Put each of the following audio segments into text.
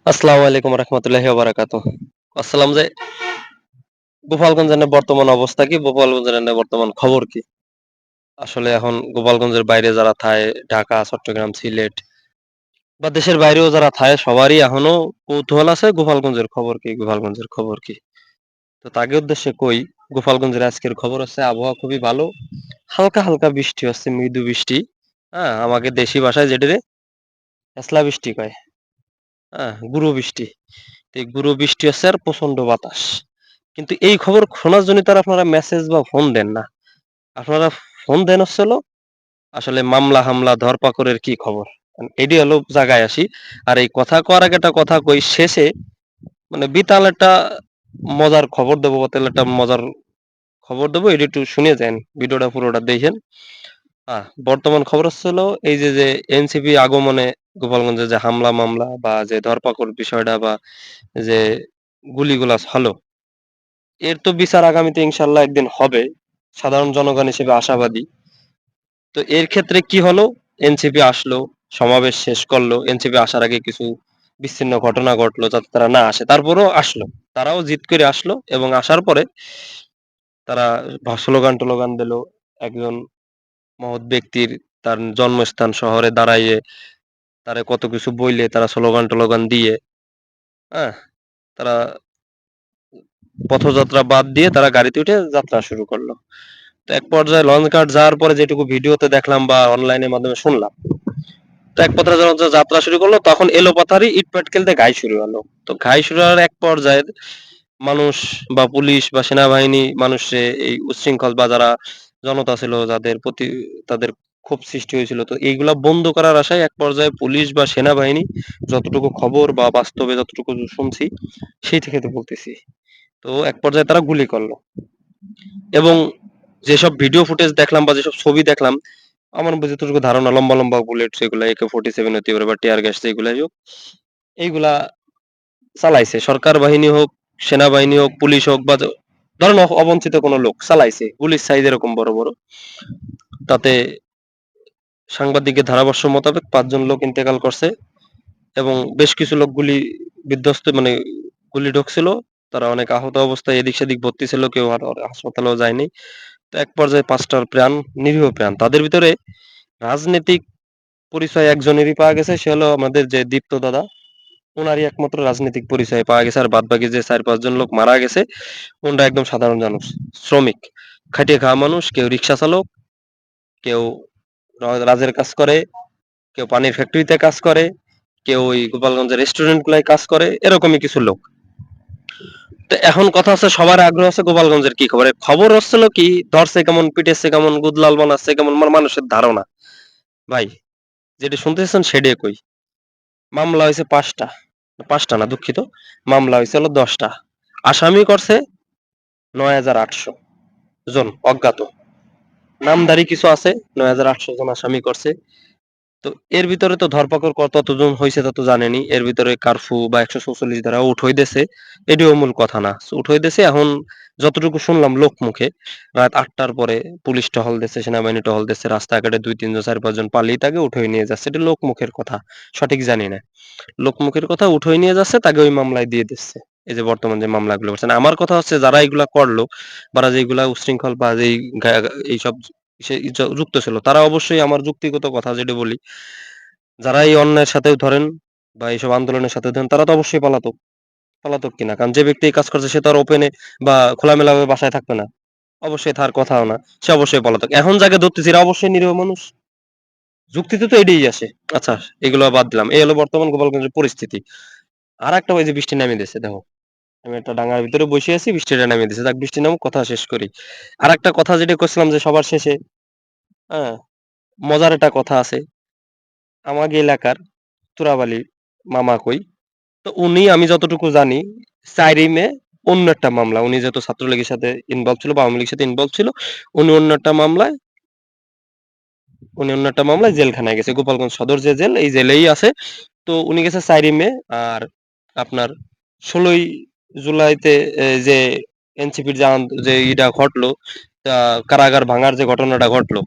আসসালামু আলাইকুম রহমতুল্লাহি ওয়া বারাকাতুহ। আসসালাম যে গোপালগঞ্জের বর্তমান অবস্থা কি? গোপালগঞ্জের বর্তমান খবর কি? আসলে এখন গোপালগঞ্জের বাইরে যারা থাকে ঢাকা, চট্টগ্রাম, সিলেট বা দেশের বাইরেও যারা থাকে সবারই এখনো কৌতূহল আছে গোপালগঞ্জের খবর কি? গোপালগঞ্জের খবর কি? তো তাকে উদ্দেশ্যে কই গোপালগঞ্জের আজকের খবর হচ্ছে আবহাওয়া খুবই ভালো। হালকা হালকা বৃষ্টি হচ্ছে, মৃদু বৃষ্টি। হ্যাঁ, আমাকে দেশি ভাষায় যেটারে হেছলা বৃষ্টি কয়। হ্যাঁ, গুঁড়ো বৃষ্টি। তো এই গুঁড়ো বৃষ্টি হচ্ছে আর প্রচন্ড বাতাস। কিন্তু এই খবর শোনার জন্য তো আর আপনারা মেসেজ বা ফোন দেন না। আপনারা ফোন দেন হচ্ছে হলো আসলে মামলা হামলা ধরপাকড়ের কি খবর। এটি হলো জায়গায় আসি। আর এই কথা কওয়ার আগে একটা কথা কই শেষে মানে বিতাল একটা মজার খবর দেবো বা তাহলে একটা মজার খবর দেবো এটি একটু শুনে যান ভিডিওটা পুরোটা দেখেন। বর্তমান খবর হচ্ছে হলো এই যে এনসিপি আগমনে গোপালগঞ্জে যে হামলা মামলা বা যে ধরপাকড় বিষয়টা বা যে গুলিগুলা হলো এর তো বিচার আগামীতে ইনশাল্লাহ একদিন হবে। সাধারণ জনগণ হিসেবে আশাবাদী। তো এর ক্ষেত্রে কি হলো? এনসিপি আসলো, সমাবেশ শেষ করলো। এনসিপি আসার আগে কিছু বিচ্ছিন্ন ঘটনা ঘটলো যাতে তারা না আসে। তারপরেও আসলো। তারাও জিদ করে আসলো এবং আসার পরে তারা স্লোগান-টোলোগান দিল। একজন মহৎ ব্যক্তির তার জন্মস্থান শহরে দাঁড়াইয়ে তারে কত কিছু বইলে তারা স্লোগান-টোলোগান দিয়ে, হ্যাঁ? তারা পথযাত্রা বাদ দিয়ে তারা গাড়িতে উঠে যাত্রা শুরু করলো। তো এক পর্যায়ে লঞ্চ ঘাট যাওয়ার পরে যেটুকু ভিডিওতে দেখলাম বা অনলাইনের মাধ্যমে শুনলাম, তো এক পর্যায়ে যখন যাত্রা শুরু করলো তখন এলোপাথারি ইট পাটকেল দিয়ে ঘাই শুরু হলো। তো ঘাই শুরু হওয়ার এক পর্যায়ে মানুষ বা পুলিশ বা সেনাবাহিনী মানুষে এই উচ্ছৃঙ্খল বা যারা জনতা ছিল যাদের প্রতি তাদের ক্ষোভ সৃষ্টি হয়েছিল তো এইগুলা বন্ধ করার আশায় এক পর্যায়ে পুলিশ বা সেনাবাহিনী যতটুকু খবর বা বাস্তবে যতটুকু শুনছি সেই থেকে তো বলতেছি তো এক পর্যায়ে তারা গুলি করলো এবং যেসব ভিডিও ফুটেজ দেখলাম বা যেসব ছবি দেখলাম আমার যতটুকু ধারণা লম্বা লম্বা বুলেট সেগুলা AK-47 হতে পারে বা টিয়ার গ্যাস যেগুলাই হোক এইগুলা চালাইছে সরকার বাহিনী হোক সেনাবাহিনী হোক পুলিশ হোক বা ধরেন অবঞ্চিত কোনো লোক চালাইছে গুলির সাইজ এরকম বড় বড় তাতে সাংবাদিকের ধারাভাষ্য মোতাবেক 5 জন লোক ইন্তেকাল করছে এবং বেশ কিছু লোক গুলি বিধ্বস্ত মানে গুলি ঢুকছিল তারা অনেক আহত অবস্থায় এদিক সেদিক ভর্তি ছিল কেউ আর হাসপাতালেও যায়নি তো এক পর্যায়ে 5টার প্রাণ নিরীহ প্রাণ তাদের ভিতরে রাজনৈতিক পরিচয় একজনেরই পাওয়া গেছে সে হলো আমাদের যে দীপ্ত দাদা ওনারই একমাত্র রাজনৈতিক পরিচয় পাওয়া গেছে আর বাদ বাকি যে 4-5 জন লোক মারা গেছে ওনরা একদম সাধারণ মানুষ শ্রমিক খাটিয়ে খাওয়া মানুষ কেউ রিক্সা চালক কেউ রাজের কাজ করে কেউ পানির ফ্যাক্টরিতে কাজ করে কেউ ওই গোপালগঞ্জের রেস্টুরেন্ট গুলায় কাজ করে এরকমই কিছু লোক তো এখন কথা হচ্ছে সবার আগ্রহ আছে গোপালগঞ্জের কি খবর খবর হচ্ছিল কি ধরছে কেমন পিটেছে কেমন গুদলাল বানাচ্ছে কেমন মানুষের ধারণা ভাই যেটা শুনতেছেন সেটাই কই মামলা হয়েছে 5টা 5টা না দুঃখিত মামলা হয়েছে হলো 10টা আসামি করছে 9,800 জন অজ্ঞাত নামধারী কিছু আছে 9,800 জন আসামি করছে তো এর ভিতরে তো ধরপাকড় কতজন হয়েছে তা তো জানেনি এর ভিতরে কারফু বা 144 ধারা উঠাই দিয়েছে এটিও মূল কথা না উঠাই দিয়েছে এখন যতটুকু শুনলাম লোক মুখে রাত 8টার পরে পুলিশ টহল দিচ্ছে সেনাবাহিনী টহল দিচ্ছে রাস্তাঘাটে 2-3 জন 4-5 জন পালিয়ে তাকে উঠাই নিয়ে যাচ্ছে এটা লোক মুখের কথা সঠিক জানি না লোকমুখের কথা উঠাই নিয়ে যাচ্ছে তাকে ওই মামলায় দিয়ে দিচ্ছে এই যে বর্তমান যে মামলাগুলো করছেন আমার কথা হচ্ছে যারা এগুলা করলো বা যেগুলা উচ্ছৃঙ্খল বা যেই এইসব যুক্ত ছিল তারা অবশ্যই আমার যুক্তিগত কথা যেটা বলি যারা এই অন্যায়ের সাথে ধরেন বা এইসব আন্দোলনের সাথে ধরেন তারা তো অবশ্যই পলাতক পলাতক কিনা কারণ যে ব্যক্তি এই কাজ করছে সে তো আর ওপেনে বা খোলামেলা ভাবে বাসায় থাকবে না অবশ্যই তার কথাও না সে অবশ্যই পলাতক এখন যাকে ধরতেছি এরা অবশ্যই নিরীহ মানুষ যুক্তিতে তো এটাই আসে আচ্ছা এগুলো বাদ দিলাম এই হলো বর্তমান গোপালগঞ্জের পরিস্থিতি আর একটা ওই যে বৃষ্টি নামিয়ে দিয়েছে দেখো আমি একটা ডাঙার ভিতরে বসে আছি বৃষ্টিটা নামিয়ে দিয়েছে যাক বৃষ্টি নামুক কথা শেষ করি আর একটা কথা যেটা করছিলাম যে সবার শেষে হ্যাঁ মজার একটা কথা আছে আমাকে এলাকার তুরাবালি মামা কই তো উনি আমি যতটুকু জানি 4 মে অন্য একটা মামলা উনি যেহেতু ছাত্রলীগের সাথে ইনভলভ ছিল বা আওয়ামী লীগের সাথে ইনভলভ ছিল উনি অন্য একটা মামলায় উনি অন্য একটা মামলায় জেলখানায় গেছে গোপালগঞ্জ সদর যে জেল এই জেলেই আছে তো উনি গেছে 4 মে আর আপনার 16ই জুলাইতে যে এনসিপির যে ইটা ঘটলো কারাগার ভাঙার যে ঘটনাটা ঘটলো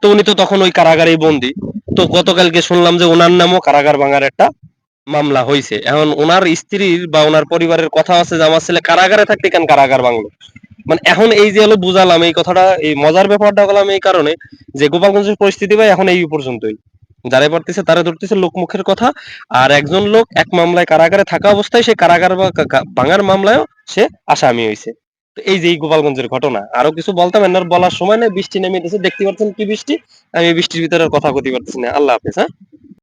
তো উনি তো তখন ওই কারাগারেই বন্দী তো গতকালকে শুনলাম যে ওনার নামও কারাগার ভাঙার একটা মামলা হইছে। এখন উনার স্ত্রীর বা উনার পরিবারের কথা আছে যে আমার ছেলে কারাগারে থাকতে কেন কারাগার ভাঙলো। মানে এখন এই যে হলো বুঝালাম এই কথাটা, এই মজার ব্যাপারটা হলাম এই কারণে যে গোপালগঞ্জের পরিস্থিতি ভাই এখন এই পর্যন্তই। যারাই পারতেছে তারা ধরতেছে লোকমুখের কথা। আর একজন লোক এক মামলায় কারাগারে থাকা অবস্থায় সে কারাগার বা ভাঙার মামলায়ও সে আসামি হয়েছে। তো এই যে এই গোপালগঞ্জের ঘটনা, আরো কিছু বলতাম এনার বলার সময় নেই, বৃষ্টি নেমে গেছে দেখতে পাচ্ছেন কি বৃষ্টি। আমি এই বৃষ্টির ভিতরে আর কথা কইতে পারতেছি না। আল্লাহ হাফেজ, হ্যাঁ।